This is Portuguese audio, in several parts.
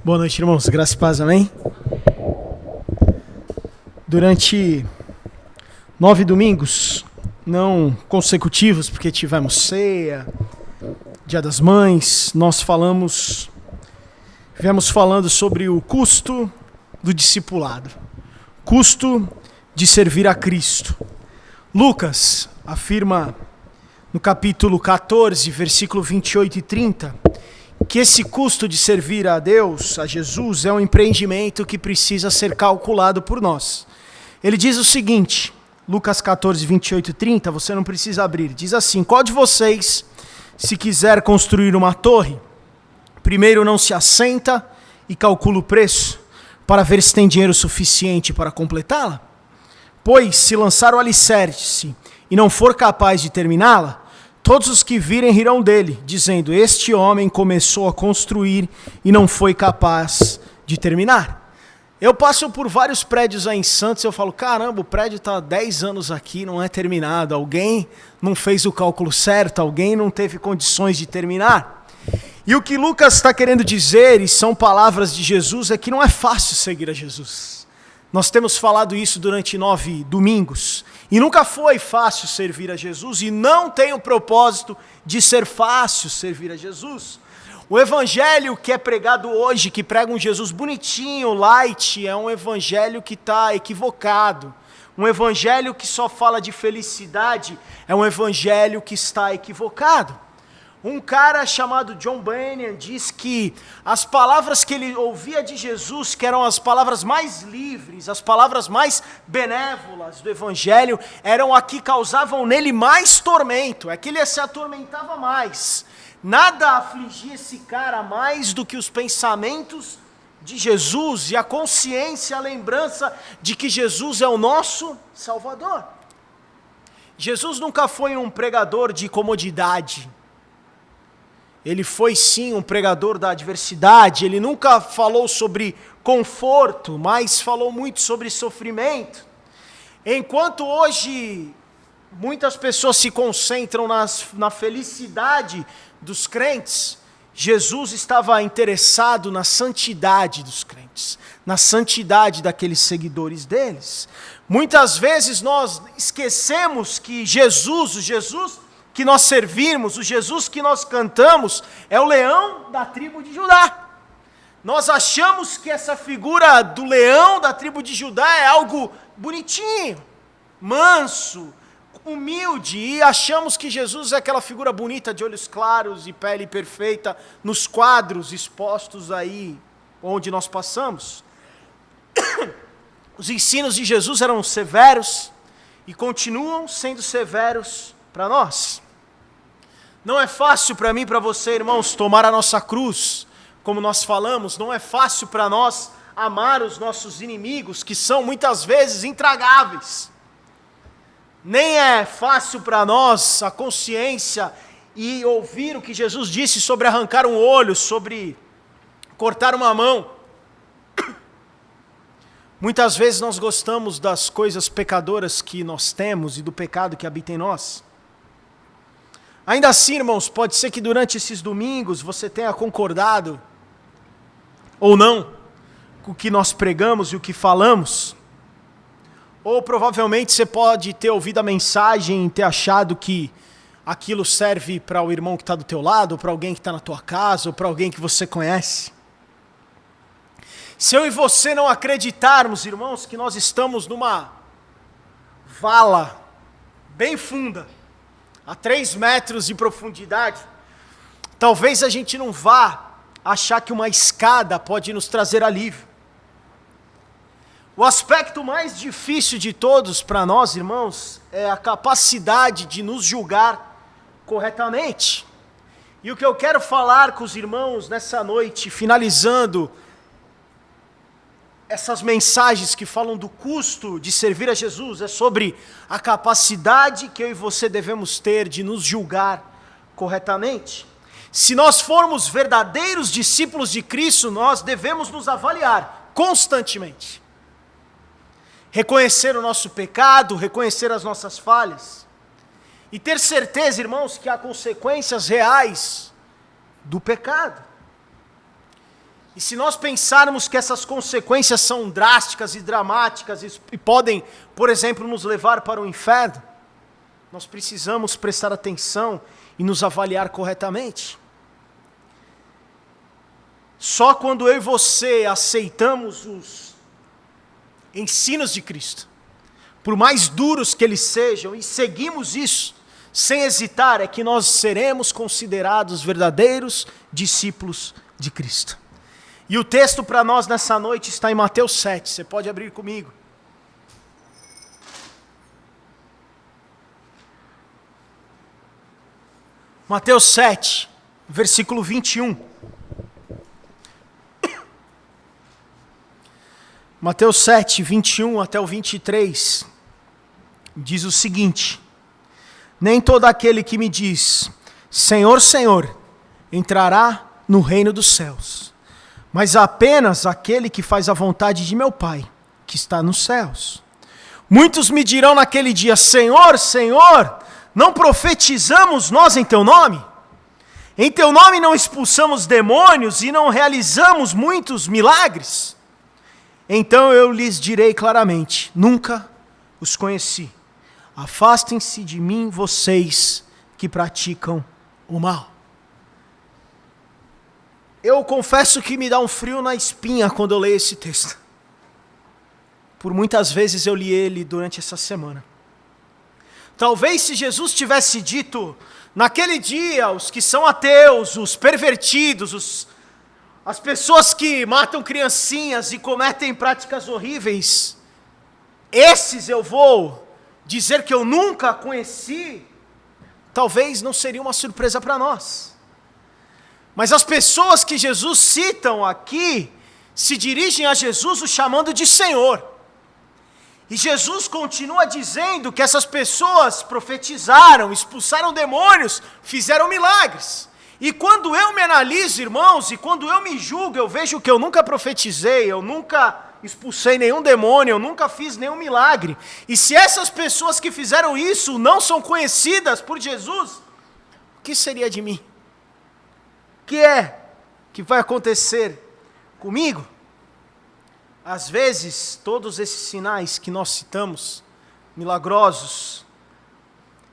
Boa noite, irmãos. Graça e paz, amém? Durante 9 domingos, não consecutivos, porque tivemos ceia, Dia das Mães, nós viemos falando sobre o custo do discipulado, custo de servir a Cristo. Lucas afirma no capítulo 14, versículo 28 e 30, que esse custo de servir a Deus, a Jesus, é um empreendimento que precisa ser calculado por nós. Ele diz o seguinte, Lucas 14, 28 e 30, você não precisa abrir, diz assim: qual de vocês, se quiser construir uma torre, primeiro não se assenta e calcula o preço, para ver se tem dinheiro suficiente para completá-la? Pois, se lançar o alicerce e não for capaz de terminá-la, todos os que virem rirão dele, dizendo: este homem começou a construir e não foi capaz de terminar. Eu passo por vários prédios aí em Santos e eu falo: caramba, o prédio está há 10 anos aqui, não é terminado. Alguém não fez o cálculo certo, alguém não teve condições de terminar. E o que Lucas está querendo dizer, e são palavras de Jesus, é que não é fácil seguir a Jesus. Nós temos falado isso durante 9 domingos. E nunca foi fácil servir a Jesus, e não tem o propósito de ser fácil servir a Jesus. O evangelho que é pregado hoje, que prega um Jesus bonitinho, light, é um evangelho que está equivocado. Um evangelho que só fala de felicidade, é um evangelho que está equivocado. Um cara chamado John Bunyan diz que as palavras que ele ouvia de Jesus, que eram as palavras mais livres, as palavras mais benévolas do Evangelho, eram as que causavam nele mais tormento, é que ele se atormentava mais. Nada afligia esse cara mais do que os pensamentos de Jesus e a consciência, a lembrança de que Jesus é o nosso Salvador. Jesus nunca foi um pregador de comodidade. Ele foi sim um pregador da adversidade, ele nunca falou sobre conforto, mas falou muito sobre sofrimento. Enquanto hoje muitas pessoas se concentram na felicidade dos crentes, Jesus estava interessado na santidade dos crentes, na santidade daqueles seguidores deles. Muitas vezes nós esquecemos que Jesus, o Jesus que nós servimos, o Jesus que nós cantamos, é o leão da tribo de Judá. Nós achamos que essa figura do leão da tribo de Judá é algo bonitinho, manso, humilde, e achamos que Jesus é aquela figura bonita de olhos claros e pele perfeita nos quadros expostos aí onde nós passamos. Os ensinos de Jesus eram severos e continuam sendo severos para nós. Não é fácil para mim e para você, irmãos, tomar a nossa cruz, como nós falamos. Não é fácil para nós amar os nossos inimigos, que são muitas vezes intragáveis. Nem é fácil para nós a consciência e ouvir o que Jesus disse sobre arrancar um olho, sobre cortar uma mão. Muitas vezes nós gostamos das coisas pecadoras que nós temos e do pecado que habita em nós. Ainda assim, irmãos, pode ser que durante esses domingos você tenha concordado ou não com o que nós pregamos e o que falamos. Ou provavelmente você pode ter ouvido a mensagem e ter achado que aquilo serve para o irmão que está do teu lado, ou para alguém que está na tua casa, ou para alguém que você conhece. Se eu e você não acreditarmos, irmãos, que nós estamos numa vala bem funda, a 3 metros de profundidade, talvez a gente não vá achar que uma escada pode nos trazer alívio. O aspecto mais difícil de todos para nós, irmãos, é a capacidade de nos julgar corretamente. E o que eu quero falar com os irmãos nessa noite, finalizando essas mensagens que falam do custo de servir a Jesus, é sobre a capacidade que eu e você devemos ter de nos julgar corretamente. Se nós formos verdadeiros discípulos de Cristo, nós devemos nos avaliar constantemente. Reconhecer o nosso pecado, reconhecer as nossas falhas. E ter certeza, irmãos, que há consequências reais do pecado. E se nós pensarmos que essas consequências são drásticas e dramáticas e podem, por exemplo, nos levar para o inferno, nós precisamos prestar atenção e nos avaliar corretamente. Só quando eu e você aceitamos os ensinos de Cristo, por mais duros que eles sejam, e seguimos isso sem hesitar, é que nós seremos considerados verdadeiros discípulos de Cristo. E o texto para nós nessa noite está em Mateus 7, você pode abrir comigo. Mateus 7, versículo 21. Mateus 7, 21 até o 23, diz o seguinte: nem todo aquele que me diz, Senhor, Senhor, entrará no reino dos céus, mas apenas aquele que faz a vontade de meu Pai, que está nos céus. Muitos me dirão naquele dia, Senhor, Senhor, não profetizamos nós em teu nome? Em teu nome não expulsamos demônios e não realizamos muitos milagres? Então eu lhes direi claramente, nunca os conheci. Afastem-se de mim, vocês que praticam o mal. Eu confesso que me dá um frio na espinha quando eu leio esse texto. Por muitas vezes eu li ele durante essa semana. Talvez se Jesus tivesse dito, naquele dia, os que são ateus, os pervertidos, as pessoas que matam criancinhas e cometem práticas horríveis, esses eu vou dizer que eu nunca conheci, talvez não seria uma surpresa para nós. Mas as pessoas que Jesus citam aqui, se dirigem a Jesus o chamando de Senhor. E Jesus continua dizendo que essas pessoas profetizaram, expulsaram demônios, fizeram milagres. E quando eu me analiso, irmãos, e quando eu me julgo, eu vejo que eu nunca profetizei, eu nunca expulsei nenhum demônio, eu nunca fiz nenhum milagre. E se essas pessoas que fizeram isso não são conhecidas por Jesus, o que seria de mim? O que é que vai acontecer comigo? Às vezes, todos esses sinais que nós citamos, milagrosos,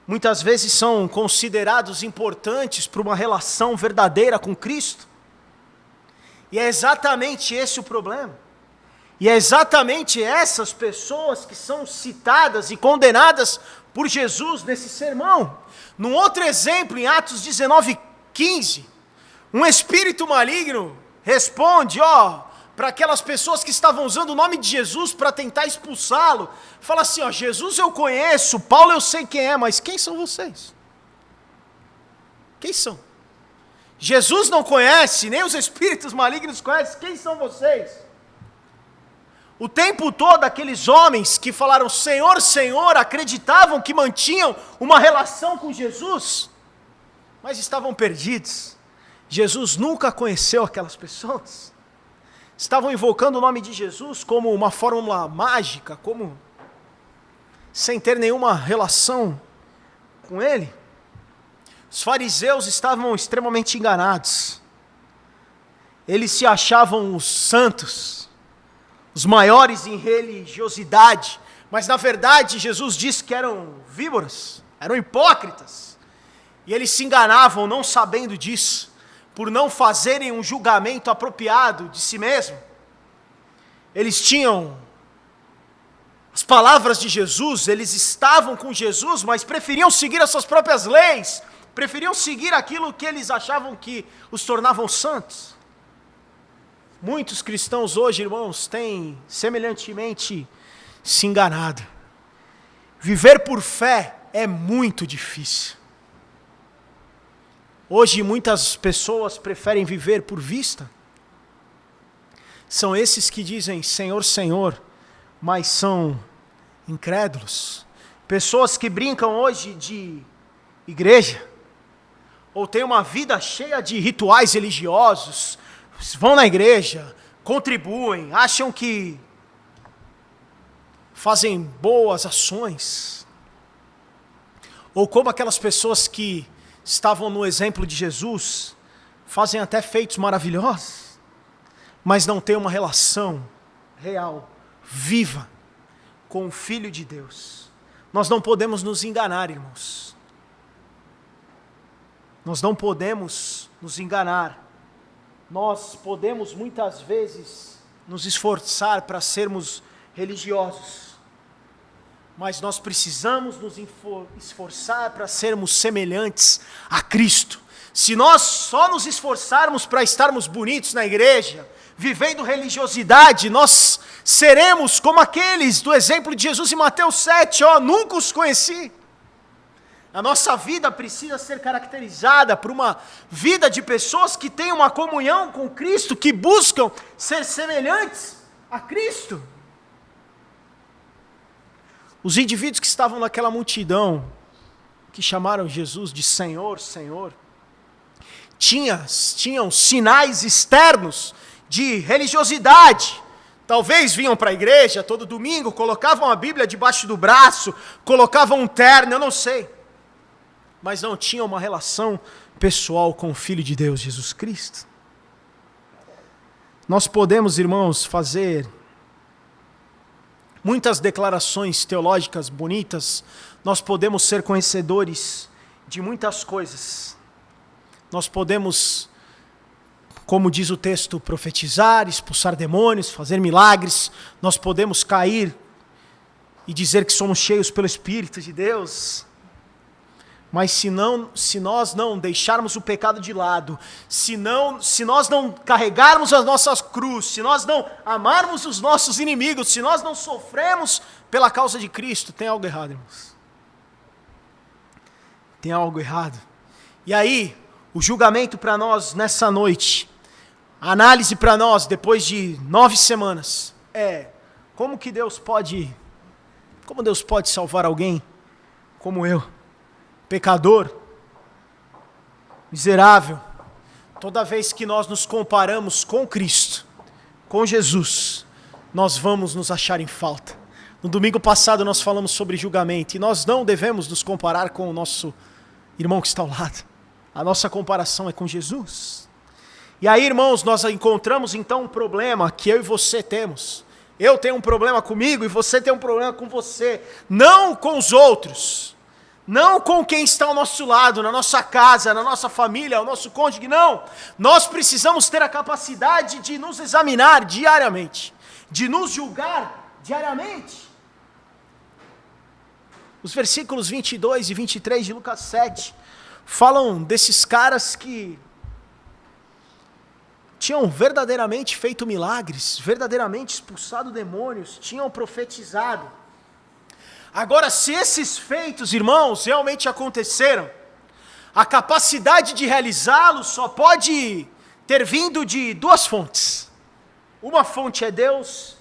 muitas vezes são considerados importantes para uma relação verdadeira com Cristo. E é exatamente esse o problema. E é exatamente essas pessoas que são citadas e condenadas por Jesus nesse sermão. Num outro exemplo, em Atos 19:15, um espírito maligno responde, para aquelas pessoas que estavam usando o nome de Jesus para tentar expulsá-lo, fala assim, Jesus eu conheço, Paulo eu sei quem é, mas quem são vocês? Quem são? Jesus não conhece, nem os espíritos malignos conhecem, quem são vocês? O tempo todo aqueles homens que falaram Senhor, Senhor, acreditavam que mantinham uma relação com Jesus, mas estavam perdidos. Jesus nunca conheceu aquelas pessoas. Estavam invocando o nome de Jesus como uma fórmula mágica, como sem ter nenhuma relação com Ele. Os fariseus estavam extremamente enganados. Eles se achavam os santos, os maiores em religiosidade, mas na verdade Jesus disse que eram víboras, eram hipócritas. E eles se enganavam não sabendo disso, por não fazerem um julgamento apropriado de si mesmo. Eles tinham as palavras de Jesus, eles estavam com Jesus, mas preferiam seguir as suas próprias leis, preferiam seguir aquilo que eles achavam que os tornavam santos. Muitos cristãos hoje, irmãos, têm semelhantemente se enganado. Viver por fé é muito difícil. Hoje muitas pessoas preferem viver por vista. São esses que dizem Senhor, Senhor, mas são incrédulos. Pessoas que brincam hoje de igreja, ou têm uma vida cheia de rituais religiosos, vão na igreja, contribuem, acham que fazem boas ações. Ou como aquelas pessoas que estavam no exemplo de Jesus, fazem até feitos maravilhosos, mas não tem uma relação real, viva, com o Filho de Deus. Nós não podemos nos enganar, irmãos. Nós não podemos nos enganar. Nós podemos muitas vezes nos esforçar para sermos religiosos, mas nós precisamos nos esforçar para sermos semelhantes a Cristo. Se nós só nos esforçarmos para estarmos bonitos na igreja, vivendo religiosidade, nós seremos como aqueles do exemplo de Jesus em Mateus 7, nunca os conheci. A nossa vida precisa ser caracterizada por uma vida de pessoas que têm uma comunhão com Cristo, que buscam ser semelhantes a Cristo. Os indivíduos que estavam naquela multidão, que chamaram Jesus de Senhor, Senhor, tinham sinais externos de religiosidade. Talvez vinham para a igreja todo domingo, colocavam a Bíblia debaixo do braço, colocavam um terno, eu não sei. Mas não tinham uma relação pessoal com o Filho de Deus, Jesus Cristo. Nós podemos, irmãos, fazer muitas declarações teológicas bonitas, nós podemos ser conhecedores de muitas coisas. Nós podemos, como diz o texto, profetizar, expulsar demônios, fazer milagres. Nós podemos cair e dizer que somos cheios pelo Espírito de Deus. Mas se nós não deixarmos o pecado de lado, se nós não carregarmos as nossas cruzes, se nós não amarmos os nossos inimigos, se nós não sofremos pela causa de Cristo, tem algo errado, irmãos. Tem algo errado. E aí, o julgamento para nós nessa noite, a análise para nós depois de 9 semanas, é como Deus pode salvar alguém como eu? Pecador, miserável. Toda vez que nós nos comparamos com Cristo, com Jesus, nós vamos nos achar em falta. No domingo passado nós falamos sobre julgamento, e nós não devemos nos comparar com o nosso irmão que está ao lado. A nossa comparação é com Jesus. E aí, irmãos, nós encontramos então um problema que eu e você temos. Eu tenho um problema comigo e você tem um problema com você, não com os outros. Não com quem está ao nosso lado, na nossa casa, na nossa família, o nosso cônjuge, não. Nós precisamos ter a capacidade de nos examinar diariamente, de nos julgar diariamente. Os versículos 22 e 23 de Lucas 7 falam desses caras que tinham verdadeiramente feito milagres, verdadeiramente expulsado demônios, tinham profetizado. Agora, se esses feitos, irmãos, realmente aconteceram, a capacidade de realizá-los só pode ter vindo de 2 fontes. Uma fonte é Deus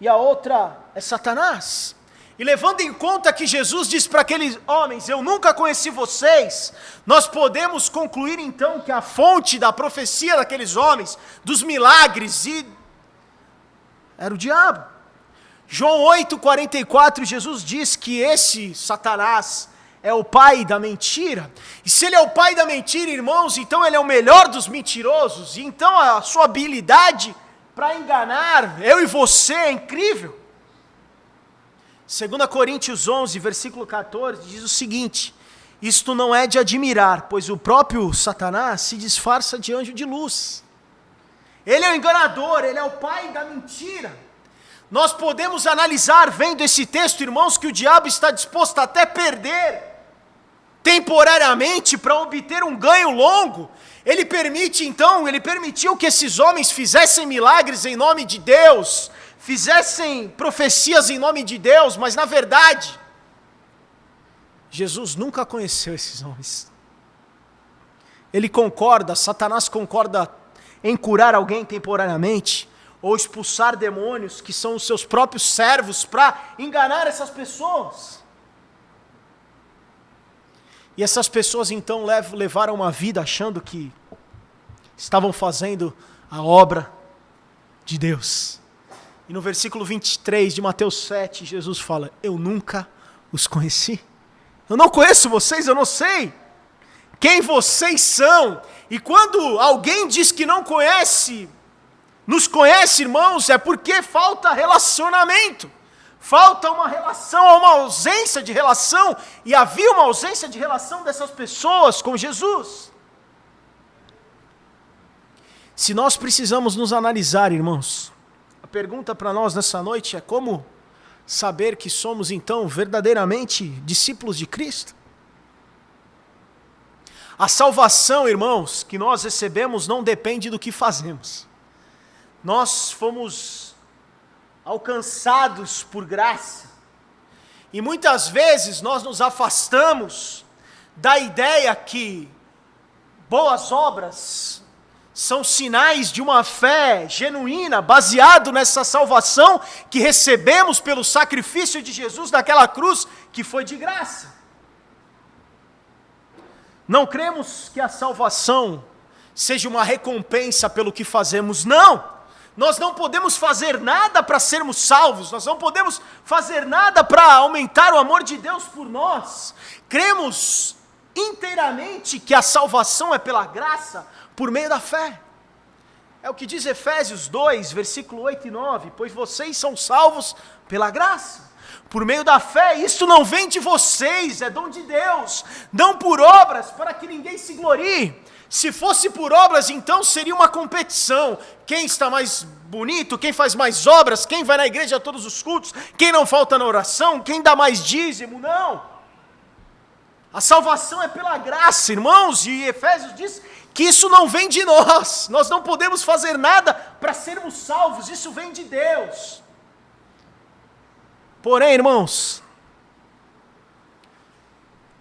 e a outra é Satanás. E levando em conta que Jesus diz para aqueles homens, eu nunca conheci vocês, nós podemos concluir então que a fonte da profecia daqueles homens, dos milagres, era o diabo. João 8,44, Jesus diz que esse Satanás é o pai da mentira. E se ele é o pai da mentira, irmãos, então ele é o melhor dos mentirosos. E então a sua habilidade para enganar eu e você é incrível. 2 Coríntios 11, versículo 14, diz o seguinte: isto não é de admirar, pois o próprio Satanás se disfarça de anjo de luz. Ele é o enganador, ele é o pai da mentira. Nós podemos analisar, vendo esse texto, irmãos, que o diabo está disposto a até perder temporariamente para obter um ganho longo. Ele permitiu que esses homens fizessem milagres em nome de Deus, fizessem profecias em nome de Deus, mas na verdade, Jesus nunca conheceu esses homens. Satanás concorda em curar alguém temporariamente, ou expulsar demônios, que são os seus próprios servos, para enganar essas pessoas. E essas pessoas então levaram uma vida achando que estavam fazendo a obra de Deus. E no versículo 23 de Mateus 7, Jesus fala, eu nunca os conheci. Eu não conheço vocês, eu não sei quem vocês são. E quando alguém diz que não conhece, nos conhece, irmãos, é porque falta relacionamento. Falta uma relação, uma ausência de relação, e havia uma ausência de relação dessas pessoas com Jesus. Se nós precisamos nos analisar, irmãos, a pergunta para nós nessa noite é como saber que somos então verdadeiramente discípulos de Cristo? A salvação, irmãos, que nós recebemos não depende do que fazemos. Nós fomos alcançados por graça. E muitas vezes nós nos afastamos da ideia que boas obras são sinais de uma fé genuína, baseado nessa salvação que recebemos pelo sacrifício de Jesus naquela cruz, que foi de graça. Não cremos que a salvação seja uma recompensa pelo que fazemos, não. Nós não podemos fazer nada para sermos salvos, nós não podemos fazer nada para aumentar o amor de Deus por nós. Cremos inteiramente que a salvação é pela graça, por meio da fé. É o que diz Efésios 2, versículo 8 e 9, pois vocês são salvos pela graça, por meio da fé. Isso não vem de vocês, é dom de Deus, não por obras, para que ninguém se glorie. Se fosse por obras, então seria uma competição. Quem está mais bonito, quem faz mais obras, quem vai na igreja a todos os cultos, quem não falta na oração, quem dá mais dízimo, não. A salvação é pela graça, irmãos, e Efésios diz que isso não vem de nós. Nós não podemos fazer nada para sermos salvos, isso vem de Deus. Porém, irmãos,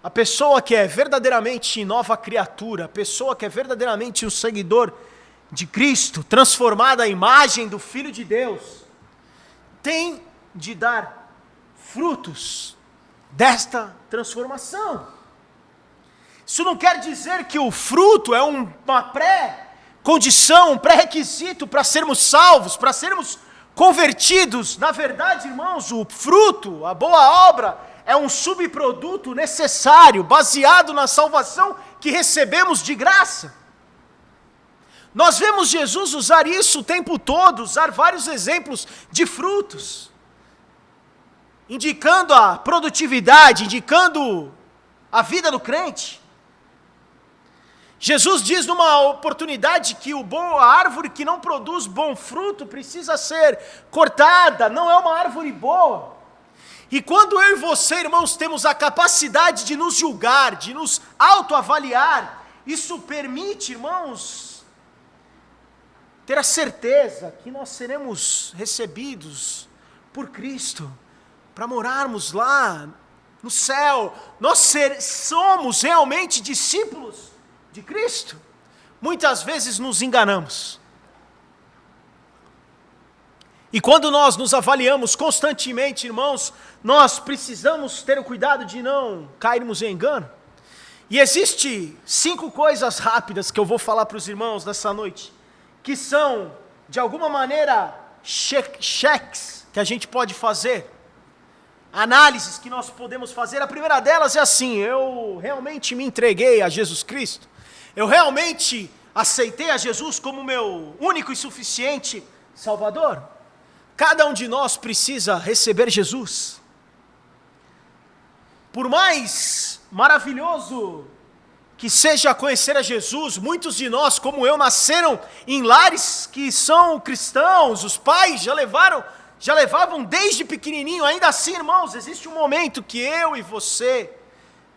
a pessoa que é verdadeiramente nova criatura, a pessoa que é verdadeiramente um seguidor de Cristo, transformada à imagem do Filho de Deus, tem de dar frutos desta transformação. Isso não quer dizer que o fruto é uma pré-condição, um pré-requisito para sermos salvos, para sermos convertidos. Na verdade, irmãos, o fruto, a boa obra, é um subproduto necessário, baseado na salvação que recebemos de graça. Nós vemos Jesus usar isso o tempo todo, usar vários exemplos de frutos, indicando a produtividade, indicando a vida do crente. Jesus diz numa oportunidade que a árvore que não produz bom fruto precisa ser cortada, não é uma árvore boa. E quando eu e você, irmãos, temos a capacidade de nos julgar, de nos autoavaliar, isso permite, irmãos, ter a certeza que nós seremos recebidos por Cristo, para morarmos lá no céu. Nós somos realmente discípulos de Cristo. Muitas vezes nos enganamos. E quando nós nos avaliamos constantemente, irmãos, nós precisamos ter o cuidado de não cairmos em engano. E existe 5 coisas rápidas que eu vou falar para os irmãos nessa noite, que são, de alguma maneira, cheques que a gente pode fazer, análises que nós podemos fazer. A primeira delas é assim: eu realmente me entreguei a Jesus Cristo? Eu realmente aceitei a Jesus como meu único e suficiente Salvador? Cada um de nós precisa receber Jesus. Por mais maravilhoso que seja conhecer a Jesus, muitos de nós, como eu, nasceram em lares que são cristãos. Os pais já levavam desde pequenininho. Ainda assim, irmãos, existe um momento que eu e você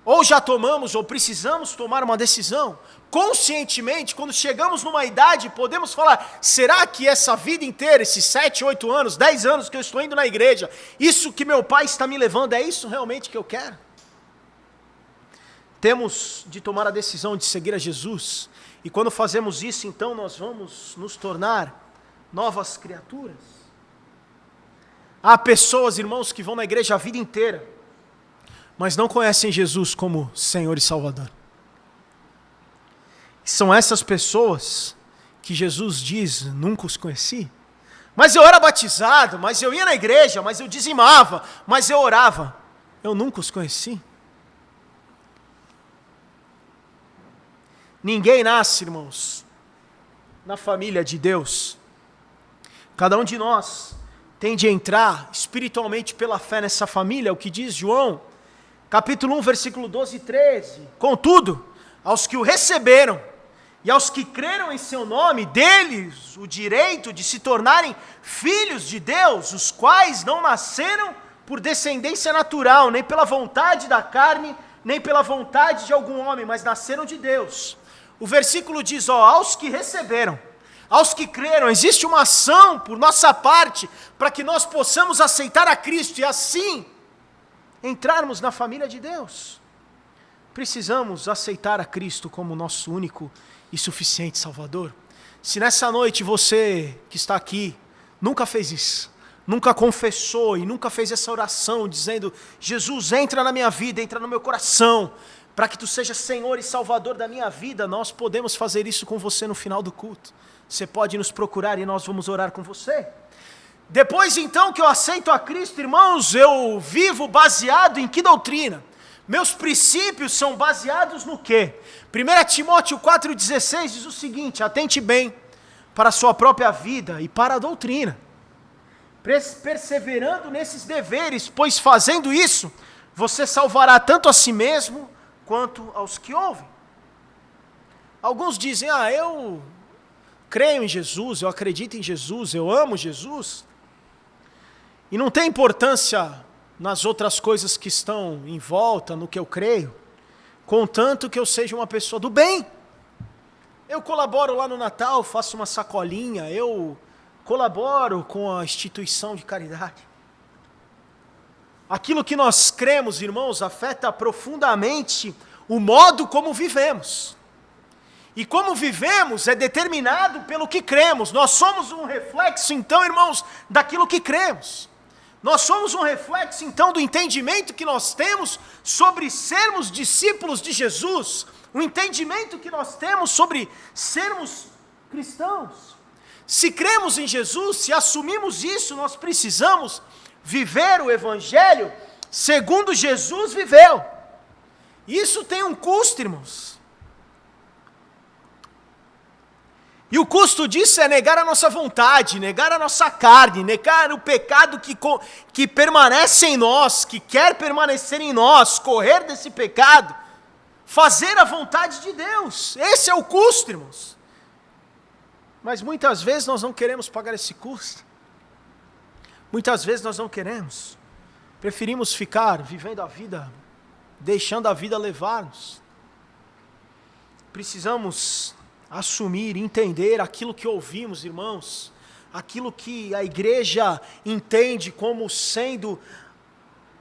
ou já tomamos ou precisamos tomar uma decisão. Conscientemente, quando chegamos numa idade, podemos falar: será que essa vida inteira, esses 7, 8 anos, 10 anos que eu estou indo na igreja, isso que meu pai está me levando, é isso realmente que eu quero? Temos de tomar a decisão de seguir a Jesus. E quando fazemos isso, então nós vamos nos tornar novas criaturas. Há pessoas, irmãos, que vão na igreja a vida inteira, mas não conhecem Jesus como Senhor e Salvador. São essas pessoas que Jesus diz: nunca os conheci. Mas eu era batizado, mas eu ia na igreja, mas eu dizimava, mas eu orava. Eu nunca os conheci. Ninguém nasce, irmãos, na família de Deus Cada um de nós tem de entrar espiritualmente pela fé nessa família, o que diz João, capítulo 1, versículo 12 e 13. Contudo, aos que o receberam e aos que creram em seu nome, deles o direito de se tornarem filhos de Deus, os quais não nasceram por descendência natural, nem pela vontade da carne, nem pela vontade de algum homem, mas nasceram de Deus. O versículo diz, aos que receberam, aos que creram, existe uma ação por nossa parte, para que nós possamos aceitar a Cristo, e assim, entrarmos na família de Deus. Precisamos aceitar a Cristo como nosso único e suficiente Salvador. Se nessa noite você que está aqui nunca fez isso, nunca confessou e nunca fez essa oração dizendo, Jesus, entra na minha vida, entra no meu coração, para que tu sejas Senhor e Salvador da minha vida, nós podemos fazer isso com você no final do culto. Você pode nos procurar e nós vamos orar com você. Depois então que eu aceito a Cristo, irmãos, eu vivo baseado em que doutrina? Meus princípios são baseados no quê? 1 Timóteo 4,16 diz o seguinte, atente bem para a sua própria vida e para a doutrina, perseverando nesses deveres, pois fazendo isso, você salvará tanto a si mesmo, quanto aos que ouvem. Alguns dizem, eu creio em Jesus, eu acredito em Jesus, eu amo Jesus, e não tem importância nas outras coisas que estão em volta, no que eu creio, contanto que eu seja uma pessoa do bem. Eu colaboro lá no Natal, faço uma sacolinha, eu colaboro com a instituição de caridade. Aquilo que nós cremos, irmãos, afeta profundamente o modo como vivemos. E como vivemos é determinado pelo que cremos. Nós somos um reflexo, então, irmãos, daquilo que cremos. Nós somos um reflexo, então, do entendimento que nós temos sobre sermos discípulos de Jesus, o entendimento que nós temos sobre sermos cristãos. Se cremos em Jesus, se assumimos isso, nós precisamos viver o Evangelho segundo Jesus viveu. Isso tem um custo, irmãos. E o custo disso é negar a nossa vontade, negar a nossa carne, negar o pecado que permanece em nós, que quer permanecer em nós, correr desse pecado, fazer a vontade de Deus. Esse é o custo, irmãos. Mas muitas vezes nós não queremos pagar esse custo. Muitas vezes nós não queremos. Preferimos ficar vivendo a vida, deixando a vida levar-nos. Precisamos assumir, entender aquilo que ouvimos, irmãos, aquilo que a igreja entende como sendo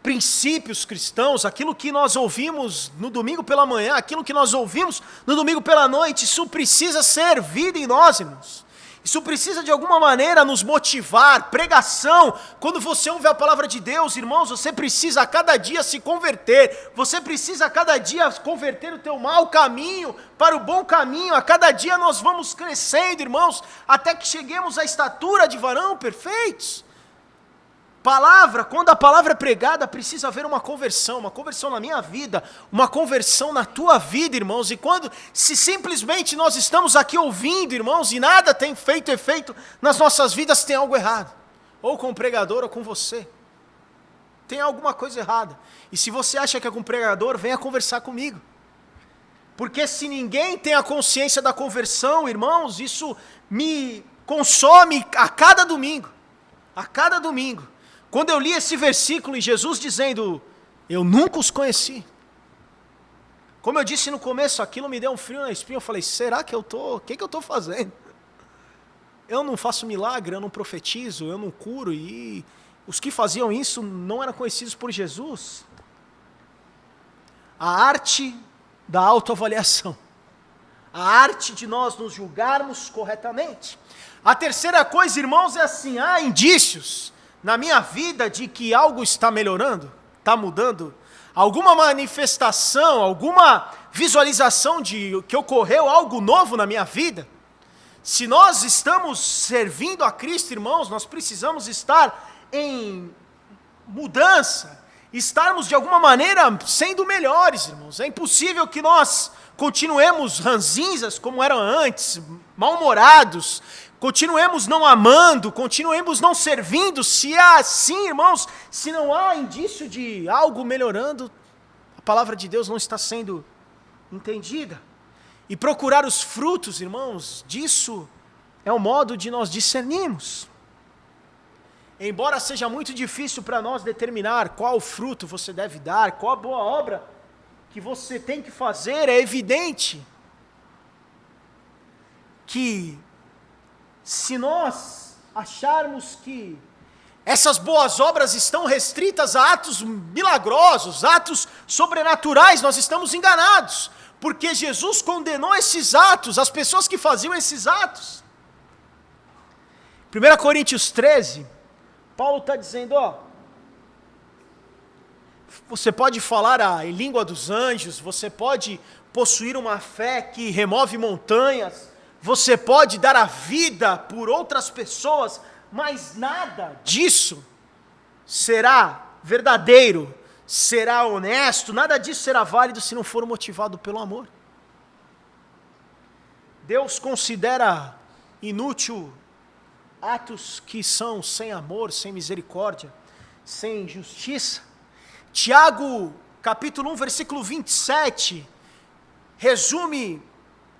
princípios cristãos, aquilo que nós ouvimos no domingo pela manhã, aquilo que nós ouvimos no domingo pela noite, isso precisa ser vida em nós, irmãos. Isso precisa de alguma maneira nos motivar, pregação. Quando você ouve a palavra de Deus, irmãos, você precisa a cada dia se converter. Você precisa a cada dia converter o teu mau caminho para o bom caminho. A cada dia nós vamos crescendo, irmãos, até que cheguemos à estatura de varão perfeitos. Quando a palavra é pregada, precisa haver uma conversão na minha vida, uma conversão na tua vida, irmãos. E se simplesmente nós estamos aqui ouvindo, irmãos, e nada tem feito efeito nas nossas vidas, tem algo errado. Ou com o pregador ou com você. Tem alguma coisa errada. E se você acha que é com o pregador, venha conversar comigo. Porque se ninguém tem a consciência da conversão, irmãos, isso me consome a cada domingo. A cada domingo. Quando eu li esse versículo e Jesus dizendo, eu nunca os conheci. Como eu disse no começo, aquilo me deu um frio na espinha. Eu falei, será que o que eu estou fazendo? Eu não faço milagre, eu não profetizo, eu não curo. E os que faziam isso não eram conhecidos por Jesus. A arte da autoavaliação. A arte de nós nos julgarmos corretamente. A terceira coisa, irmãos, é assim, há indícios na minha vida de que algo está melhorando, está mudando, alguma manifestação, alguma visualização de que ocorreu algo novo na minha vida. Se nós estamos servindo a Cristo, irmãos, nós precisamos estar em mudança, estarmos de alguma maneira sendo melhores, irmãos. É impossível que nós continuemos ranzinzas como eram antes, mal-humorados, continuemos não amando, continuemos não servindo, se é assim, irmãos, se não há indício de algo melhorando, a palavra de Deus não está sendo entendida. E procurar os frutos, irmãos, disso é o modo de nós discernirmos. Embora seja muito difícil para nós determinar qual fruto você deve dar, qual a boa obra que você tem que fazer, é evidente que se nós acharmos que essas boas obras estão restritas a atos milagrosos, atos sobrenaturais, nós estamos enganados, porque Jesus condenou esses atos, as pessoas que faziam esses atos. 1 Coríntios 13, Paulo está dizendo, você pode falar a língua dos anjos, você pode possuir uma fé que remove montanhas, você pode dar a vida por outras pessoas, mas nada disso será verdadeiro, será honesto, nada disso será válido se não for motivado pelo amor. Deus considera inútil atos que são sem amor, sem misericórdia, sem justiça. Tiago, capítulo 1, versículo 27, resume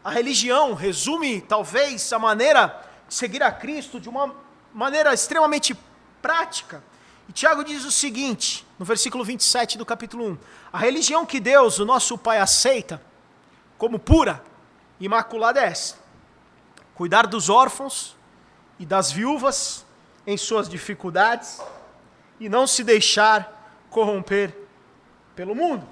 a religião, resume talvez a maneira de seguir a Cristo de uma maneira extremamente prática. E Tiago diz o seguinte, no versículo 27 do capítulo 1, a religião que Deus, o nosso Pai, aceita como pura, imaculada é essa: cuidar dos órfãos e das viúvas em suas dificuldades e não se deixar corromper pelo mundo.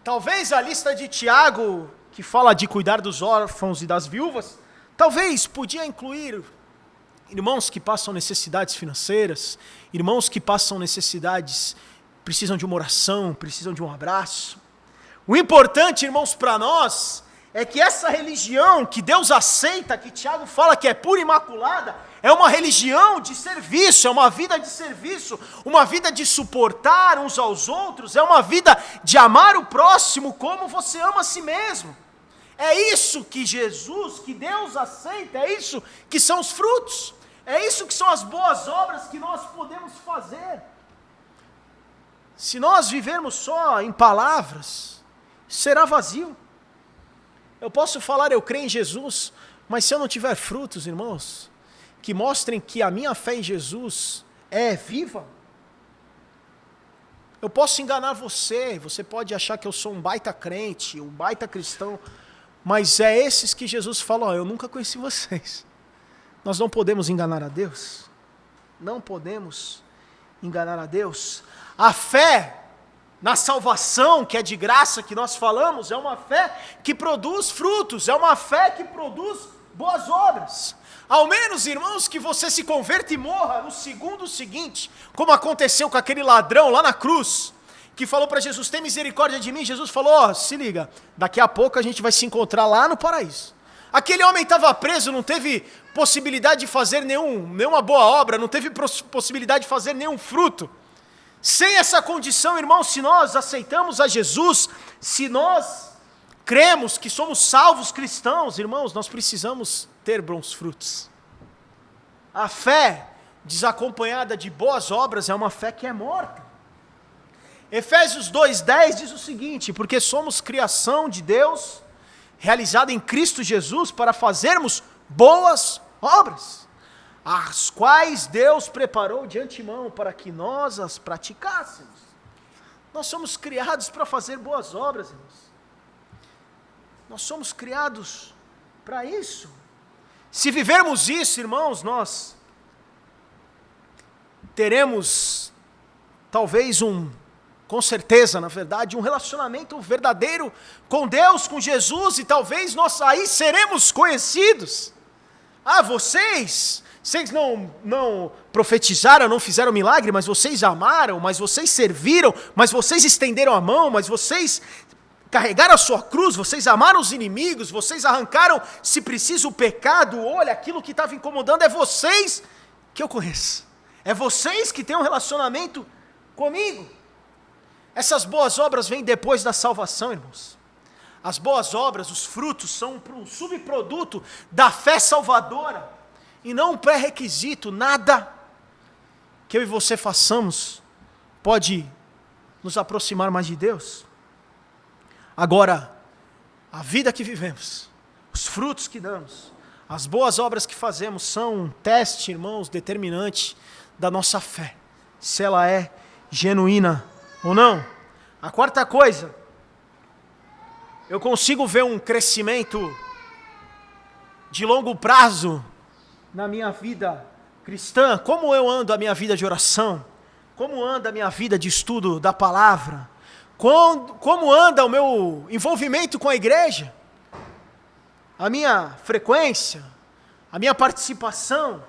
Talvez a lista de Tiago, que fala de cuidar dos órfãos e das viúvas, talvez podia incluir irmãos que passam necessidades financeiras, irmãos que passam necessidades, precisam de uma oração, precisam de um abraço. O importante, irmãos, para nós, é que essa religião que Deus aceita, que Tiago fala que é pura e imaculada, é uma religião de serviço, é uma vida de serviço, uma vida de suportar uns aos outros, é uma vida de amar o próximo como você ama a si mesmo. É isso que Jesus, que Deus aceita, é isso que são os frutos, é isso que são as boas obras que nós podemos fazer. Se nós vivermos só em palavras, será vazio. Eu posso falar, eu creio em Jesus, mas se eu não tiver frutos, irmãos, que mostrem que a minha fé em Jesus é viva, eu posso enganar você, você pode achar que eu sou um baita crente, um baita cristão, mas é esses que Jesus fala, eu nunca conheci vocês. Nós não podemos enganar a Deus, não podemos enganar a Deus. A fé na salvação, que é de graça, que nós falamos, é uma fé que produz frutos, é uma fé que produz boas obras. Ao menos, irmãos, que você se converta e morra no segundo seguinte, como aconteceu com aquele ladrão lá na cruz, que falou para Jesus, tem misericórdia de mim. Jesus falou, se liga, daqui a pouco a gente vai se encontrar lá no paraíso. Aquele homem estava preso, não teve possibilidade de fazer nenhuma boa obra, não teve possibilidade de fazer nenhum fruto. Sem essa condição, irmãos, se nós aceitamos a Jesus, se nós cremos que somos salvos cristãos, irmãos, nós precisamos ter bons frutos. A fé desacompanhada de boas obras é uma fé que é morta. Efésios 2:10 diz o seguinte, porque somos criação de Deus, realizada em Cristo Jesus, para fazermos boas obras, as quais Deus preparou de antemão para que nós as praticássemos. Nós somos criados para fazer boas obras, irmãos. Nós somos criados para isso. Se vivermos isso, irmãos, nós teremos talvez com certeza, na verdade, um relacionamento verdadeiro com Deus, com Jesus, e talvez nós aí seremos conhecidos. Vocês não profetizaram, não fizeram milagre, mas vocês amaram, mas vocês serviram, mas vocês estenderam a mão, mas vocês carregaram a sua cruz, vocês amaram os inimigos, vocês arrancaram, se preciso, o pecado, olha, aquilo que estava incomodando, é vocês que eu conheço. É vocês que têm um relacionamento comigo. Essas boas obras vêm depois da salvação, irmãos. As boas obras, os frutos, são um subproduto da fé salvadora. e não um pré-requisito. Nada que eu e você façamos pode nos aproximar mais de Deus. Agora, a vida que vivemos, os frutos que damos, as boas obras que fazemos são um teste, irmãos, determinante da nossa fé, se ela é genuína ou não. A quarta coisa, eu consigo ver um crescimento de longo prazo na minha vida cristã. Como eu ando a minha vida de oração? Como anda a minha vida de estudo da palavra? Como anda o meu envolvimento com a igreja? A minha frequência? A minha participação?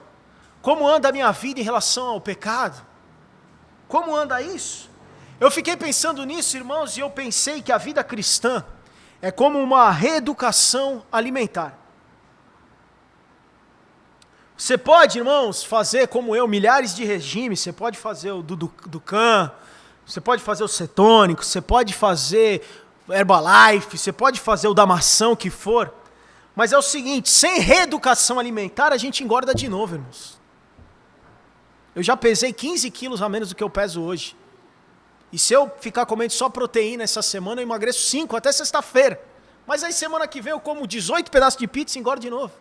Como anda a minha vida em relação ao pecado? Como anda isso? Eu fiquei pensando nisso, irmãos, e eu pensei que a vida cristã é como uma reeducação alimentar. Você pode, irmãos, fazer como eu, milhares de regimes. Você pode fazer o Ducan, você pode fazer o cetônico, você pode fazer Herbalife, você pode fazer o da maçã, o que for. Mas é o seguinte, sem reeducação alimentar, a gente engorda de novo, irmãos. Eu já pesei 15 quilos a menos do que eu peso hoje. E se eu ficar comendo só proteína essa semana, eu emagreço 5 até sexta-feira. Mas aí semana que vem eu como 18 pedaços de pizza e engordo de novo.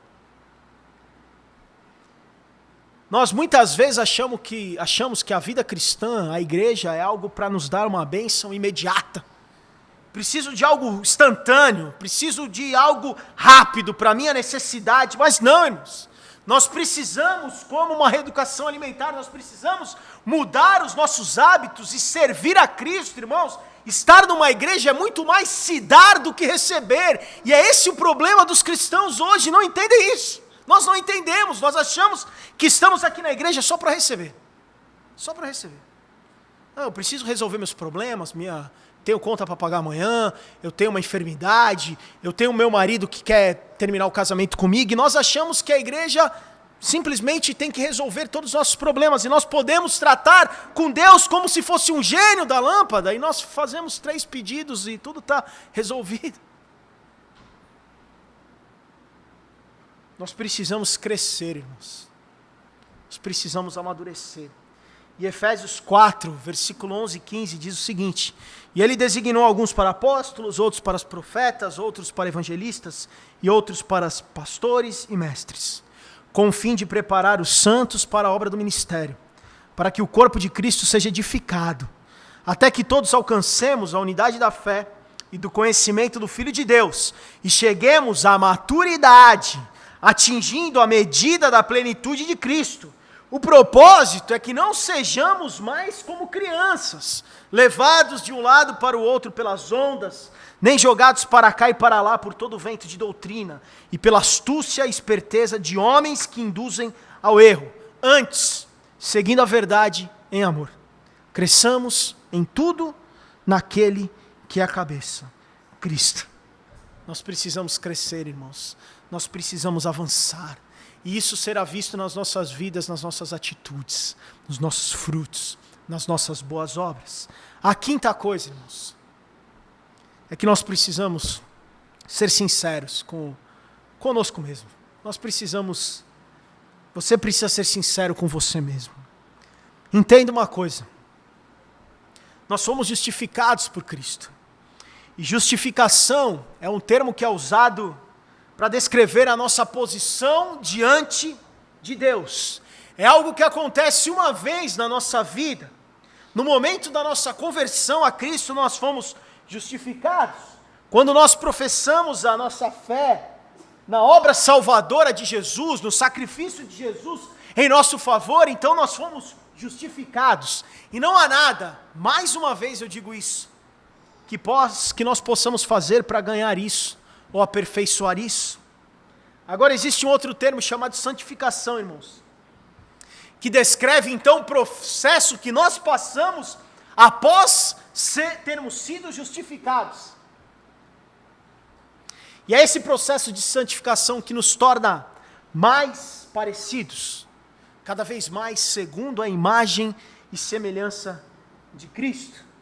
Nós muitas vezes achamos que a vida cristã, a igreja, é algo para nos dar uma bênção imediata. Preciso de algo instantâneo, preciso de algo rápido para a minha necessidade. Mas não, irmãos. Nós precisamos, como uma reeducação alimentar, nós precisamos mudar os nossos hábitos e servir a Cristo, irmãos. Estar numa igreja é muito mais se dar do que receber. E é esse o problema dos cristãos hoje, não entendem isso. Nós não entendemos, nós achamos que estamos aqui na igreja só para receber. Só para receber. Não, eu preciso resolver meus problemas, tenho conta para pagar amanhã, eu tenho uma enfermidade, eu tenho meu marido que quer terminar o casamento comigo, e nós achamos que a igreja simplesmente tem que resolver todos os nossos problemas, e nós podemos tratar com Deus como se fosse um gênio da lâmpada, e nós fazemos 3 pedidos e tudo está resolvido. Nós precisamos crescer, irmãos. Nós precisamos amadurecer. E Efésios 4, versículo 11 e 15 diz o seguinte: e ele designou alguns para apóstolos, outros para os profetas, outros para evangelistas e outros para pastores e mestres, com o fim de preparar os santos para a obra do ministério, para que o corpo de Cristo seja edificado, até que todos alcancemos a unidade da fé e do conhecimento do Filho de Deus, e cheguemos à maturidade, atingindo a medida da plenitude de Cristo. O propósito é que não sejamos mais como crianças, levados de um lado para o outro pelas ondas, nem jogados para cá e para lá por todo o vento de doutrina, e pela astúcia e esperteza de homens que induzem ao erro. Antes, seguindo a verdade em amor, cresçamos em tudo naquele que é a cabeça, Cristo. Nós precisamos crescer, irmãos. Nós precisamos avançar. E isso será visto nas nossas vidas, nas nossas atitudes, nos nossos frutos, nas nossas boas obras. A quinta coisa, irmãos, é que nós precisamos ser sinceros conosco mesmo. Você precisa ser sincero com você mesmo. Entenda uma coisa. Nós somos justificados por Cristo. E justificação é um termo que é usado para descrever a nossa posição diante de Deus. É algo que acontece uma vez na nossa vida. No momento da nossa conversão a Cristo, nós fomos justificados. Quando nós professamos a nossa fé na obra salvadora de Jesus, no sacrifício de Jesus em nosso favor, então nós fomos justificados. E não há nada, mais uma vez eu digo isso, que nós possamos fazer para ganhar isso, ou aperfeiçoar isso. Agora existe um outro termo chamado santificação, irmãos, que descreve então o processo que nós passamos após termos sido justificados. E é esse processo de santificação que nos torna mais parecidos, cada vez mais segundo a imagem e semelhança de Cristo.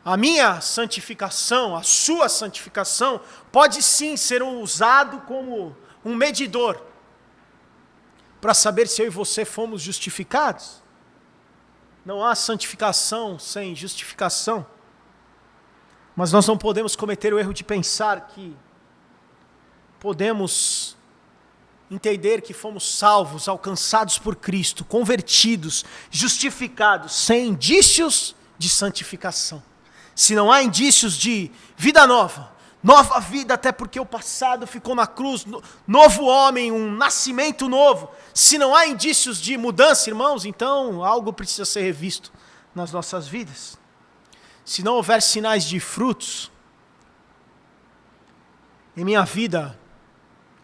A minha santificação, a sua santificação, pode sim ser usado como um medidor para saber se eu e você fomos justificados. Não há santificação sem justificação. Mas nós não podemos cometer o erro de pensar que podemos entender que fomos salvos, alcançados por Cristo, convertidos, justificados, sem indícios de santificação. Se não há indícios de vida nova, nova vida, até porque o passado ficou na cruz, novo homem, um nascimento novo. Se não há indícios de mudança, irmãos, então algo precisa ser revisto nas nossas vidas. Se não houver sinais de frutos em minha vida,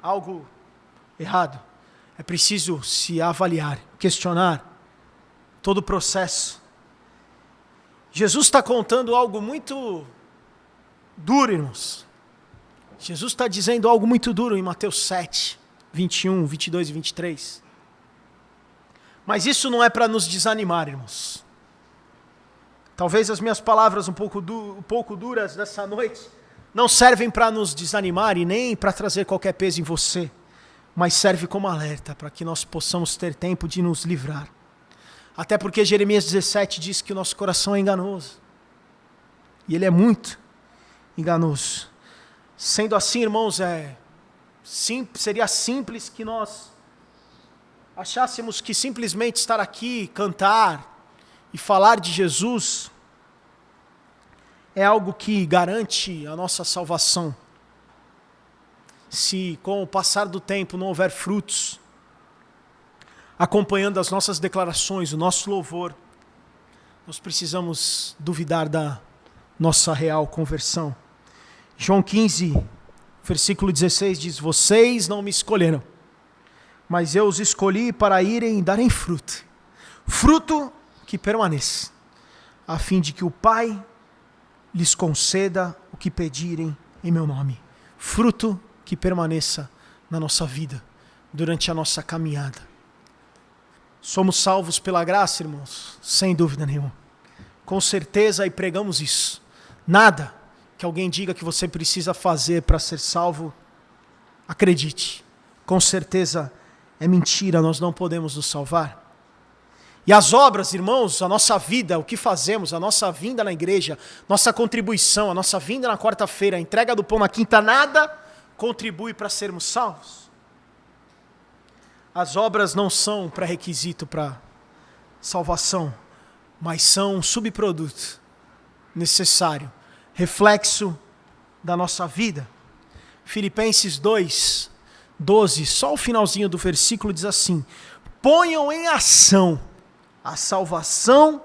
algo errado. É preciso se avaliar, questionar todo o processo. Jesus está contando algo muito duro, irmãos. Jesus está dizendo algo muito duro em Mateus 7, 21, 22 e 23. Mas isso não é para nos desanimar, irmãos. Talvez as minhas palavras um pouco duras dessa noite não servem para nos desanimar e nem para trazer qualquer peso em você, mas serve como alerta para que nós possamos ter tempo de nos livrar. Até porque Jeremias 17 diz que o nosso coração é enganoso. E ele é muito enganoso. Sendo assim, irmãos, seria simples que nós achássemos que simplesmente estar aqui, cantar e falar de Jesus é algo que garante a nossa salvação. Se com o passar do tempo não houver frutos, acompanhando as nossas declarações, o nosso louvor, nós precisamos duvidar da nossa real conversão. João 15, versículo 16 diz: vocês não me escolheram, mas eu os escolhi para irem e darem fruto, fruto que permaneça, a fim de que o Pai lhes conceda o que pedirem em meu nome. Fruto que permaneça na nossa vida, durante a nossa caminhada. Somos salvos pela graça, irmãos? Sem dúvida nenhuma. Com certeza, e pregamos isso. Nada que alguém diga que você precisa fazer para ser salvo, acredite. Com certeza é mentira, nós não podemos nos salvar. E as obras, irmãos, a nossa vida, o que fazemos, a nossa vinda na igreja, nossa contribuição, a nossa vinda na quarta-feira, a entrega do pão na quinta, nada contribui para sermos salvos. As obras não são pré-requisito para salvação, mas são um subproduto necessário, reflexo da nossa vida. Filipenses 2, 12, só o finalzinho do versículo diz assim: ponham em ação a salvação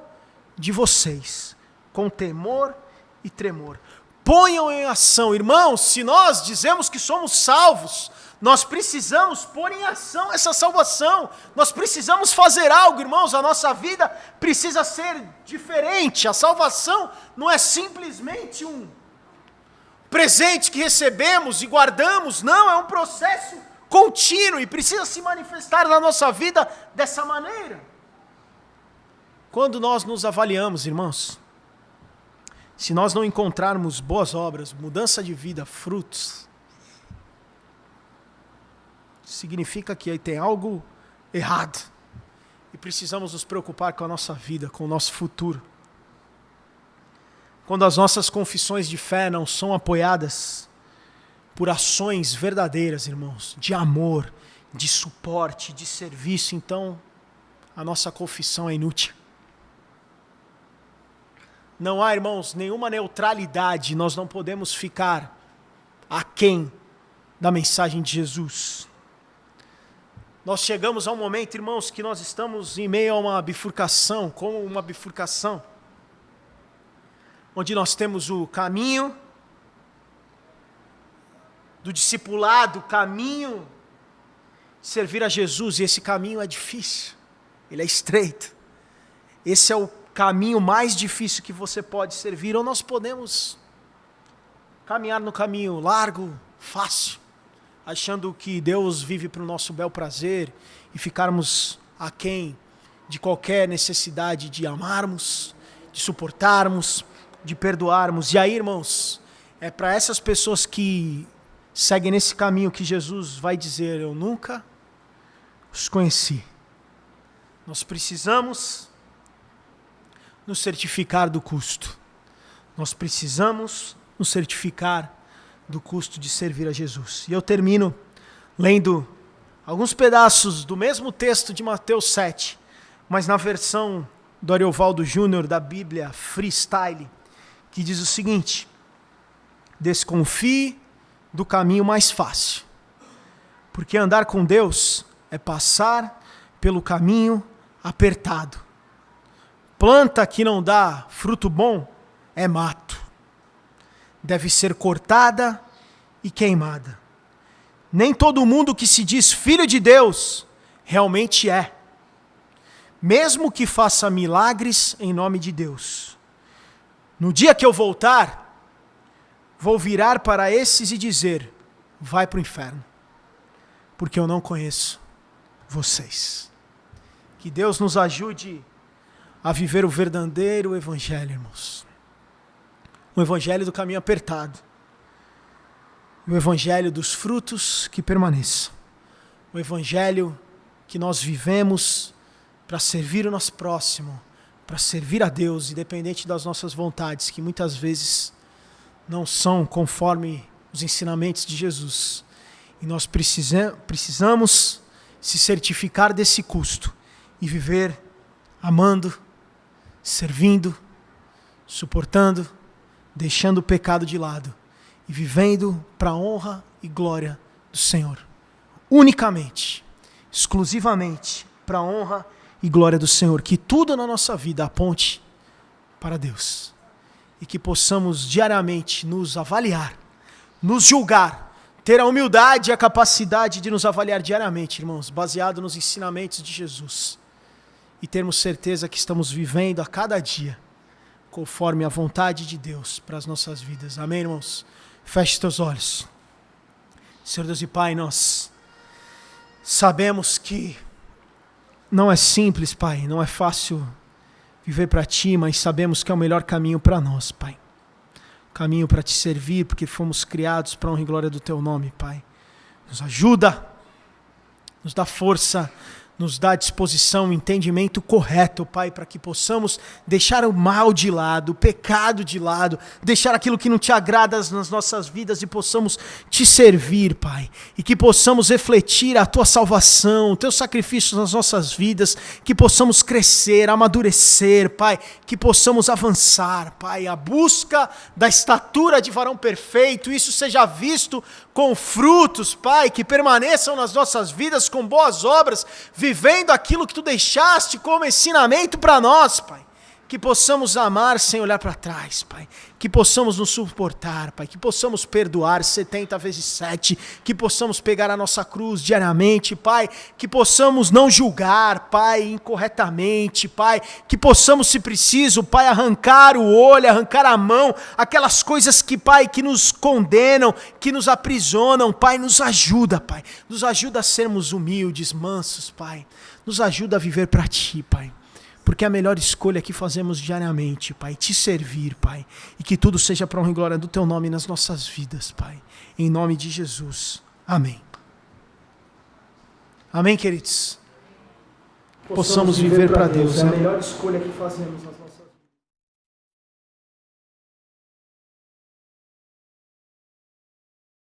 de vocês, com temor e tremor. Ponham em ação, irmãos, se nós dizemos que somos salvos, nós precisamos pôr em ação essa salvação, nós precisamos fazer algo, irmãos, a nossa vida precisa ser diferente. A salvação não é simplesmente um presente que recebemos e guardamos, não, é um processo contínuo e precisa se manifestar na nossa vida dessa maneira. Quando nós nos avaliamos, irmãos, se nós não encontrarmos boas obras, mudança de vida, frutos, significa que aí tem algo errado e precisamos nos preocupar com a nossa vida, com o nosso futuro. Quando as nossas confissões de fé não são apoiadas por ações verdadeiras, irmãos, de amor, de suporte, de serviço, então a nossa confissão é inútil. Não há, irmãos, nenhuma neutralidade, nós não podemos ficar aquém da mensagem de Jesus. Nós chegamos a um momento, irmãos, que nós estamos em meio a uma bifurcação, como uma bifurcação, onde nós temos o caminho do discipulado, o caminho de servir a Jesus, e esse caminho é difícil, ele é estreito. Esse é o caminho mais difícil que você pode servir, ou nós podemos caminhar no caminho largo, fácil, achando que Deus vive para o nosso bel prazer e ficarmos aquém de qualquer necessidade de amarmos, de suportarmos, de perdoarmos. E aí, irmãos, é para essas pessoas que seguem nesse caminho que Jesus vai dizer: eu nunca os conheci. Nós precisamos nos certificar do custo. Nós precisamos nos certificar do custo de servir a Jesus. E eu termino lendo alguns pedaços do mesmo texto de Mateus 7, mas na versão do Ariovaldo Júnior da Bíblia Freestyle, que diz o seguinte: desconfie do caminho mais fácil, porque andar com Deus é passar pelo caminho apertado. Planta que não dá fruto bom é mato. Deve ser cortada e queimada. Nem todo mundo que se diz filho de Deus realmente é, mesmo que faça milagres em nome de Deus. No dia que eu voltar, vou virar para esses e dizer: vai para o inferno, porque eu não conheço vocês. Que Deus nos ajude a viver o verdadeiro evangelho, irmãos. O evangelho do caminho apertado. O evangelho dos frutos que permaneçam. O evangelho que nós vivemos para servir o nosso próximo, para servir a Deus, independente das nossas vontades, que muitas vezes não são conforme os ensinamentos de Jesus. E nós precisamos se certificar desse custo e viver amando, servindo, suportando, deixando o pecado de lado e vivendo para a honra e glória do Senhor. Unicamente, exclusivamente para a honra e glória do Senhor. Que tudo na nossa vida aponte para Deus. E que possamos diariamente nos avaliar, nos julgar, ter a humildade e a capacidade de nos avaliar diariamente, irmãos, baseado nos ensinamentos de Jesus. E termos certeza que estamos vivendo a cada dia conforme a vontade de Deus para as nossas vidas. Amém, irmãos? Feche teus olhos. Senhor Deus e Pai, nós sabemos que não é simples, Pai, não é fácil viver para Ti, mas sabemos que é o melhor caminho para nós, Pai. Caminho para Te servir, porque fomos criados para a honra e glória do Teu nome, Pai. Nos ajuda, nos dá força, nos dá disposição, um entendimento correto, Pai, para que possamos deixar o mal de lado, o pecado de lado, deixar aquilo que não Te agrada nas nossas vidas e possamos Te servir, Pai. E que possamos refletir a Tua salvação, o Teu sacrifício nas nossas vidas, que possamos crescer, amadurecer, Pai, que possamos avançar, Pai, a busca da estatura de varão perfeito, isso seja visto com frutos, Pai, que permaneçam nas nossas vidas com boas obras, vivendo aquilo que Tu deixaste como ensinamento para nós, Pai. Que possamos amar sem olhar para trás, Pai. Que possamos nos suportar, Pai. Que possamos perdoar 70 vezes 7. Que possamos pegar a nossa cruz diariamente, Pai. Que possamos não julgar, Pai, incorretamente, Pai. Que possamos, se preciso, Pai, arrancar o olho, arrancar a mão, aquelas coisas que, Pai, que nos condenam, que nos aprisionam, Pai, nos ajuda, Pai. Nos ajuda a sermos humildes, mansos, Pai. Nos ajuda a viver para Ti, Pai. Porque é a melhor escolha que fazemos diariamente, Pai, Te servir, Pai. E que tudo seja para a honra e glória do Teu nome nas nossas vidas, Pai. Em nome de Jesus. Amém. Amém, queridos? Possamos viver para Deus. É a melhor escolha que fazemos nas nossas vidas.